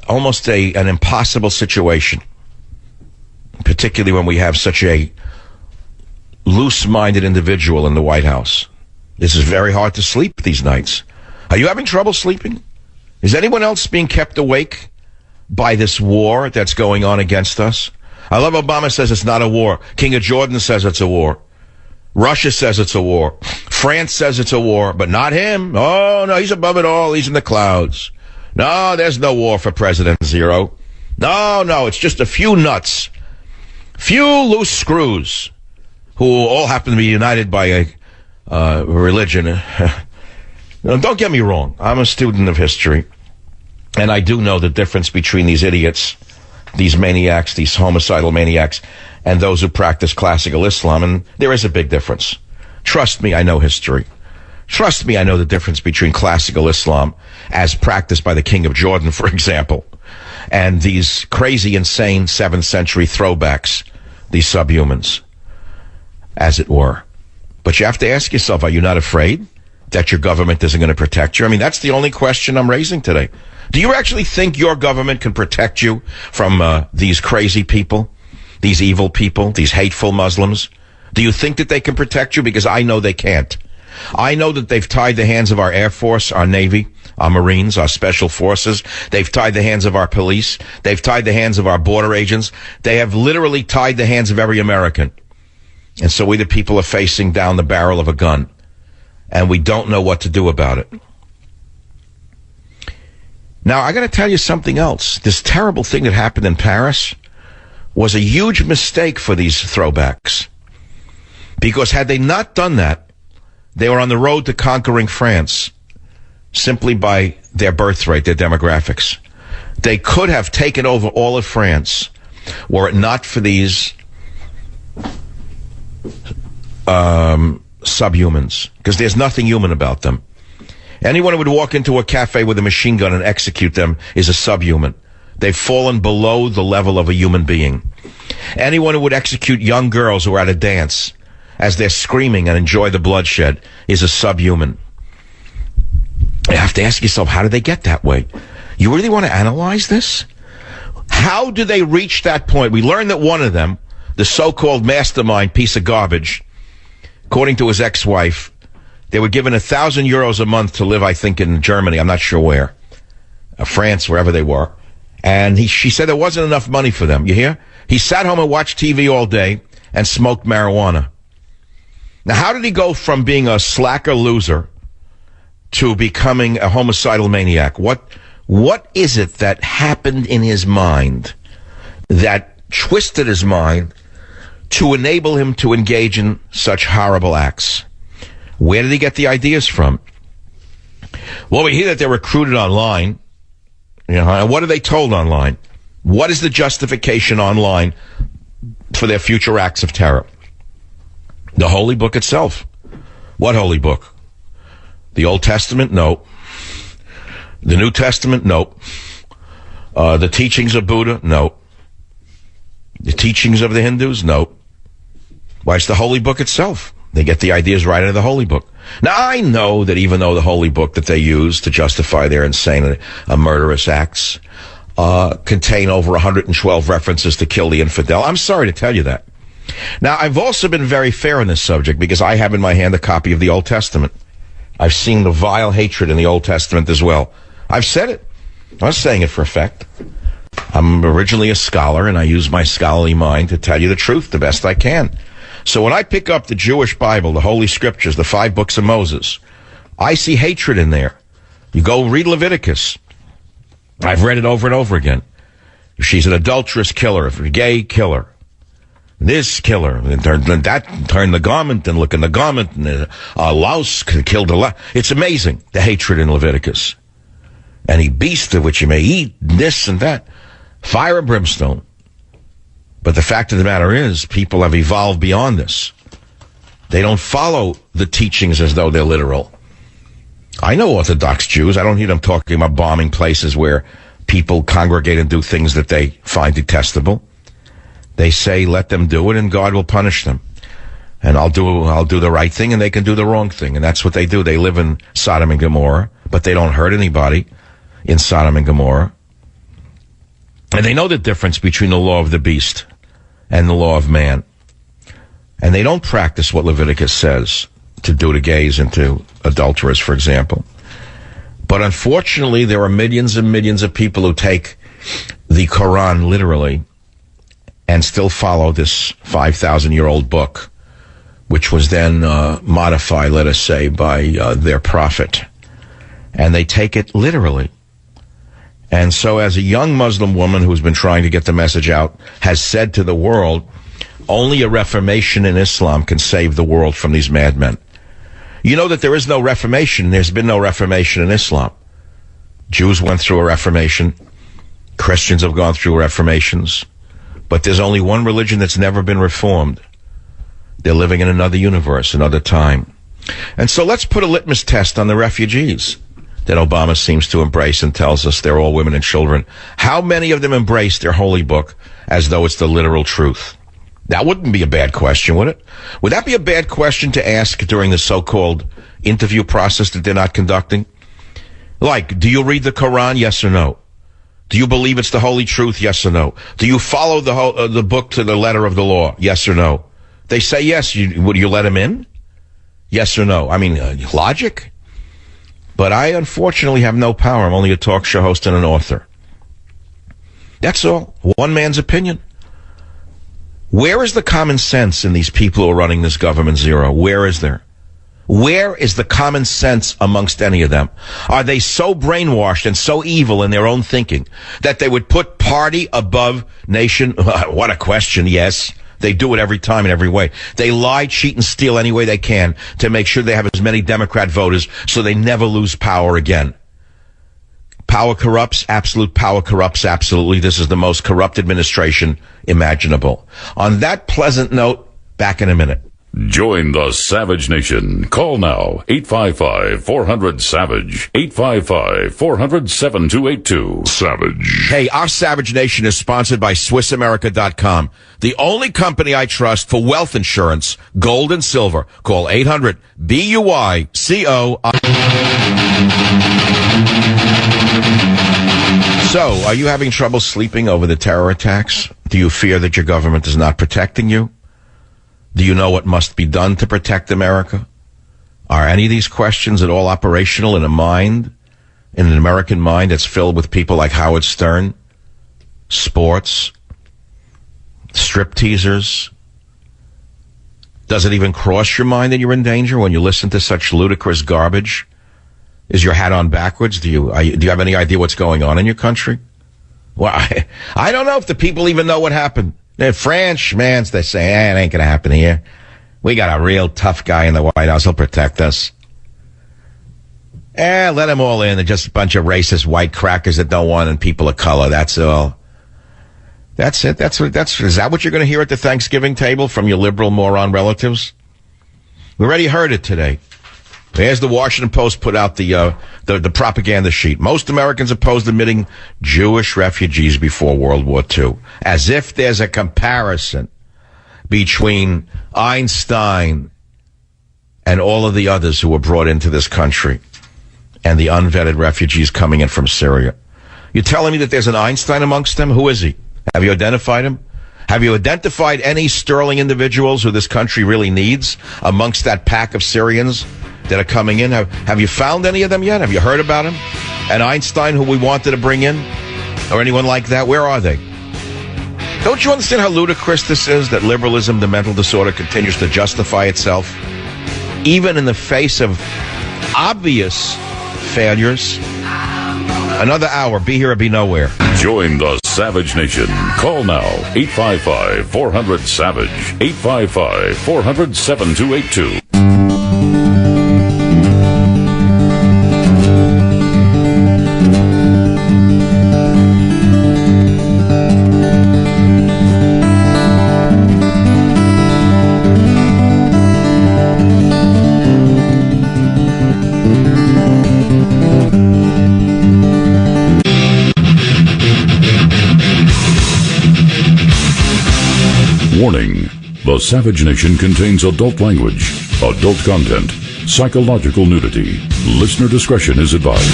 almost an impossible situation, particularly when we have such a loose-minded individual in the White House. This is very hard to sleep these nights. Are you having trouble sleeping? Is anyone else being kept awake by this war that's going on against us? I love Obama says it's not a war. King of Jordan says it's a war. Russia says it's a war. France says it's a war, but not him. Oh, no, he's above it all. He's in the clouds. No, there's no war for President Zero. No, it's just a few nuts, few loose screws who all happen to be united by a religion. Now, don't get me wrong. I'm a student of history, and I do know the difference between these idiots, these maniacs, these homicidal maniacs, and those who practice classical Islam, and there is a big difference. Trust me, I know history. Trust me, I know the difference between classical Islam, as practiced by the King of Jordan, for example, and these crazy, insane 7th century throwbacks, these subhumans, as it were. But you have to ask yourself, are you not afraid that your government isn't going to protect you? I mean, that's the only question I'm raising today. Do you actually think your government can protect you from these crazy people, these evil people, these hateful Muslims? Do you think that they can protect you? Because I know they can't. I know that they've tied the hands of our Air Force, our Navy, our Marines, our Special Forces. They've tied the hands of our police. They've tied the hands of our border agents. They have literally tied the hands of every American. And so we the people are facing down the barrel of a gun. And we don't know what to do about it. Now, I got to tell you something else. This terrible thing that happened in Paris was a huge mistake for these throwbacks. Because had they not done that, they were on the road to conquering France simply by their birth rate, their demographics. They could have taken over all of France were it not for these subhumans, because there's nothing human about them. Anyone who would walk into a cafe with a machine gun and execute them is a subhuman. They've fallen below the level of a human being. Anyone who would execute young girls who are at a dance as they're screaming and enjoy the bloodshed is a subhuman. You have to ask yourself, how did they get that way? You really want to analyze this? How do they reach that point? We learned that one of them, the so-called mastermind piece of garbage, according to his ex-wife, they were given €1,000 a month to live, I think, in Germany. I'm not sure where. France, wherever they were. And she said there wasn't enough money for them. You hear? He sat home and watched TV all day and smoked marijuana. Now, how did he go from being a slacker loser to becoming a homicidal maniac? What is it that happened in his mind that twisted his mind to enable him to engage in such horrible acts? Where did he get the ideas from? Well, we hear that they're recruited online. And what are they told online? What is the justification online for their future acts of terror? The Holy Book itself. What Holy Book? The Old Testament? No. The New Testament? No. The teachings of Buddha? No. The teachings of the Hindus? No. Why, it's the Holy Book itself. They get the ideas right out of the Holy Book. Now, I know that even though the Holy Book that they use to justify their insane murderous acts contain over 112 references to kill the infidel, I'm sorry to tell you that. Now, I've also been very fair on this subject because I have in my hand a copy of the Old Testament. I've seen the vile hatred in the Old Testament as well. I've said it. I'm not saying it for effect. I'm originally a scholar, and I use my scholarly mind to tell you the truth the best I can. So when I pick up the Jewish Bible, the Holy Scriptures, the 5 books of Moses, I see hatred in there. You go read Leviticus. I've read it over and over again. She's an adulterous killer, a gay killer. This killer, and turn the garment, and look in the garment, and a louse killed a louse. It's amazing, the hatred in Leviticus. Any beast of which you may eat, this and that. Fire and brimstone. But the fact of the matter is, people have evolved beyond this. They don't follow the teachings as though they're literal. I know Orthodox Jews. I don't hear them talking about bombing places where people congregate and do things that they find detestable. They say, let them do it, and God will punish them. And I'll do the right thing, and they can do the wrong thing. And that's what they do. They live in Sodom and Gomorrah, but they don't hurt anybody in Sodom and Gomorrah. And they know the difference between the law of the beast and the law of man. And they don't practice what Leviticus says to do to gays and to adulterers, for example. But unfortunately, there are millions and millions of people who take the Quran literally and still follow this 5,000-year-old book, which was then modified, let us say, by their prophet. And they take it literally. And so as a young Muslim woman who's been trying to get the message out has said to the world, only a reformation in Islam can save the world from these madmen. You know that there is no reformation. There's been no reformation in Islam. Jews went through a reformation. Christians have gone through reformations. But there's only one religion that's never been reformed. They're living in another universe, another time. And so let's put a litmus test on the refugees that Obama seems to embrace and tells us they're all women and children. How many of them embrace their holy book as though it's the literal truth? That wouldn't be a bad question, would it? Would that be a bad question to ask during the so-called interview process that they're not conducting? Like, do you read the Quran, yes or no? Do you believe it's the holy truth, yes or no? Do you follow the book to the letter of the law, yes or no? They say yes. Would you let them in? Yes or no? I mean, logic? But I unfortunately have no power. I'm only a talk show host and an author. That's all. One man's opinion. Where is the common sense in these people who are running this government zero? Where is there? Where is the common sense amongst any of them? Are they so brainwashed and so evil in their own thinking that they would put party above nation? What a question, yes. They do it every time in every way. They lie, cheat, and steal any way they can to make sure they have as many Democrat voters so they never lose power again. Power corrupts. Absolute power corrupts. Absolutely. This is the most corrupt administration imaginable. On that pleasant note, back in a minute. Join the Savage Nation. Call now. 855-400-SAVAGE. 855-400-7282. Savage. Hey, our Savage Nation is sponsored by SwissAmerica.com, the only company I trust for wealth insurance, gold and silver. Call 800-BUYCO. So, are you having trouble sleeping over the terror attacks? Do you fear that your government is not protecting you? Do you know what must be done to protect America? Are any of these questions at all operational in an American mind that's filled with people like Howard Stern, sports, strip teasers? Does it even cross your mind that you're in danger when you listen to such ludicrous garbage? Is your hat on backwards? Do you have any idea what's going on in your country? Well, I don't know if the people even know what happened. They're French, man, they say, it ain't going to happen here. We got a real tough guy in the White House. He'll protect us. Let them all in. They're just a bunch of racist white crackers that don't want in people of color. That's all. That's it. Is that what you're going to hear at the Thanksgiving table from your liberal moron relatives? We already heard it today. There's the Washington Post put out the propaganda sheet. Most Americans opposed admitting Jewish refugees before World War II. As if there's a comparison between Einstein and all of the others who were brought into this country and the unvetted refugees coming in from Syria. You're telling me that there's an Einstein amongst them? Who is he? Have you identified him? Have you identified any sterling individuals who this country really needs amongst that pack of Syrians that are coming in? Have you found any of them yet? Have you heard about him? And Einstein, who we wanted to bring in? Or anyone like that? Where are they? Don't you understand how ludicrous this is, that liberalism, the mental disorder, continues to justify itself, even in the face of obvious failures? Another hour. Be here or be nowhere. Join the Savage Nation. Call now. 855-400-SAVAGE. 855-400-7282. Warning. The Savage Nation contains adult language, adult content, psychological nudity. Listener discretion is advised.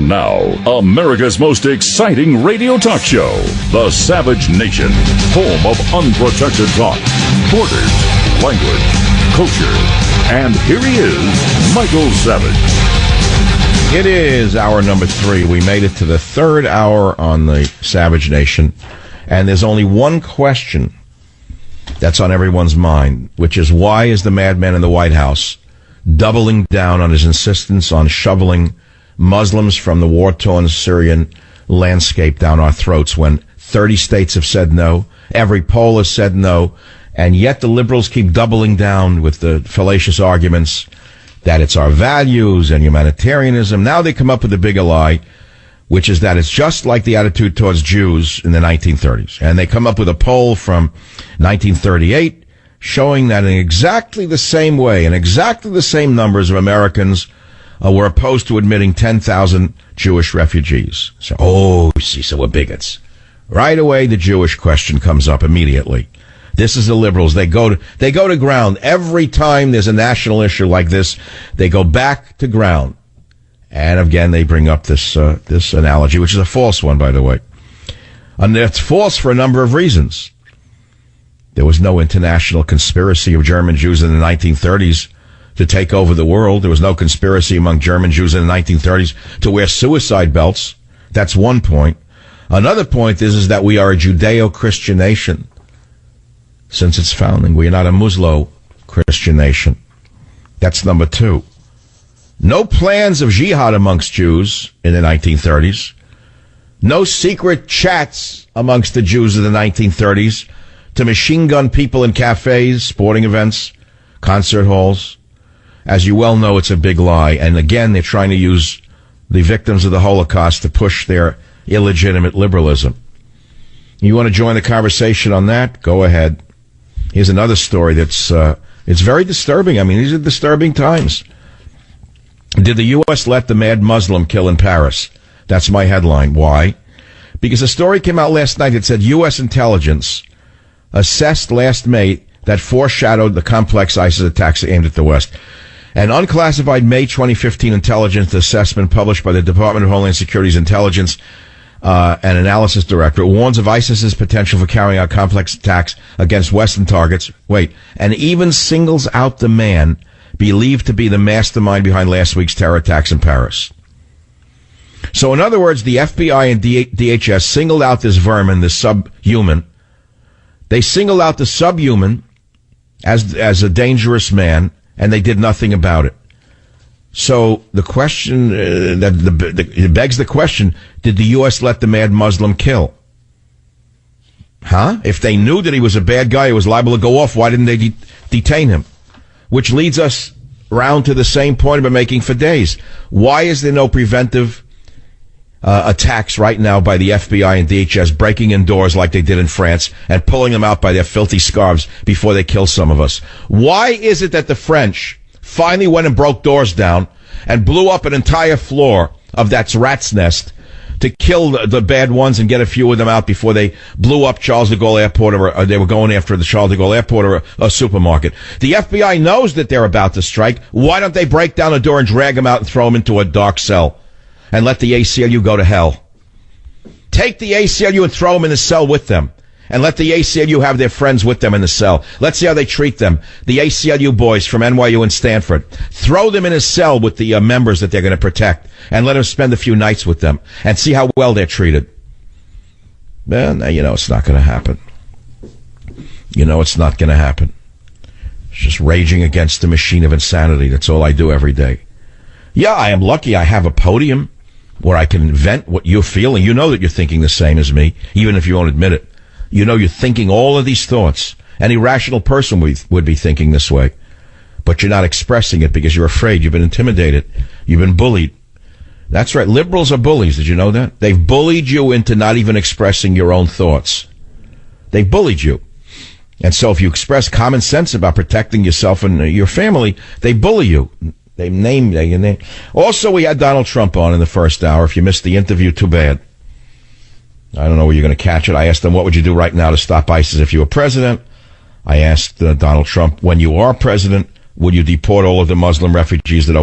And now, America's most exciting radio talk show, The Savage Nation, home of unprotected talk, borders, language, culture. And here he is, Michael Savage. It is hour number 3. We made it to the third hour on the Savage Nation, and there's only one question that's on everyone's mind, which is, why is the madman in the White House doubling down on his insistence on shoveling Muslims from the war-torn Syrian landscape down our throats when 30 states have said no, every poll has said no, and yet the liberals keep doubling down with the fallacious arguments that it's our values and humanitarianism. Now they come up with a bigger lie, which is that it's just like the attitude towards Jews in the 1930s. And they come up with a poll from 1938 showing that in exactly the same way, in exactly the same numbers of Americans were opposed to admitting 10,000 Jewish refugees. So, so we're bigots. Right away, the Jewish question comes up immediately. This is the liberals. They go to ground. Every time there's a national issue like this, they go back to ground. And again, they bring up this analogy, which is a false one, by the way. And it's false for a number of reasons. There was no international conspiracy of German Jews in the 1930s to take over the world. There was no conspiracy among German Jews in the 1930s to wear suicide belts. That's one point. Another point is that we are a Judeo-Christian nation. Since its founding, we are not a Muslim-Christian nation. That's number 2. No plans of jihad amongst Jews in the 1930s. No secret chats amongst the Jews of the 1930s to machine gun people in cafes, sporting events, concert halls. As you well know, it's a big lie. And again, they're trying to use the victims of the Holocaust to push their illegitimate liberalism. You want to join the conversation on that? Go ahead. Here's another story that's it's very disturbing. I mean, these are disturbing times. Did the U.S. let the mad Muslim kill in Paris? That's my headline. Why? Because a story came out last night that said U.S. intelligence assessed last May that foreshadowed the complex ISIS attacks aimed at the West. An unclassified May 2015 intelligence assessment published by the Department of Homeland Security's Intelligence and Analysis Directorate warns of ISIS's potential for carrying out complex attacks against Western targets. And even singles out the man believed to be the mastermind behind last week's terror attacks in Paris. So in other words, the FBI and DHS singled out this vermin, this subhuman. They singled out the subhuman as a dangerous man, and they did nothing about it. So the question, it begs the question, did the U.S. let the mad Muslim kill? If they knew that he was a bad guy who was liable to go off, why didn't they detain him? Which leads us round to the same point I've been making for days. Why is there no preventive attacks right now by the FBI and DHS breaking in doors like they did in France and pulling them out by their filthy scarves before they kill some of us? Why is it that the French finally went and broke doors down and blew up an entire floor of that rat's nest to kill the bad ones and get a few of them out before they blew up Charles de Gaulle Airport, or they were going after the Charles de Gaulle Airport or a supermarket? The FBI knows that they're about to strike. Why don't they break down a door and drag them out and throw them into a dark cell and let the ACLU go to hell? Take the ACLU and throw them in the cell with them, and let the ACLU have their friends with them in the cell. Let's see how they treat them. The ACLU boys from NYU and Stanford. Throw them in a cell with the members that they're going to protect, and let them spend a few nights with them, and see how well they're treated. Well, you know it's not going to happen. You know it's not going to happen. It's just raging against the machine of insanity. That's all I do every day. Yeah, I am lucky I have a podium where I can vent what you're feeling. You know that you're thinking the same as me, even if you won't admit it. You know you're thinking all of these thoughts. Any rational person would be thinking this way. But you're not expressing it because you're afraid. You've been intimidated. You've been bullied. That's right. Liberals are bullies. Did you know that? They've bullied you into not even expressing your own thoughts. They've bullied you. And so if you express common sense about protecting yourself and your family, they bully you. They name your name. Also, we had Donald Trump on in the first hour. If you missed the interview, too bad. I don't know where you're going to catch it. I asked him, what would you do right now to stop ISIS if you were president? I asked Donald Trump, when you are president, would you deport all of the Muslim refugees that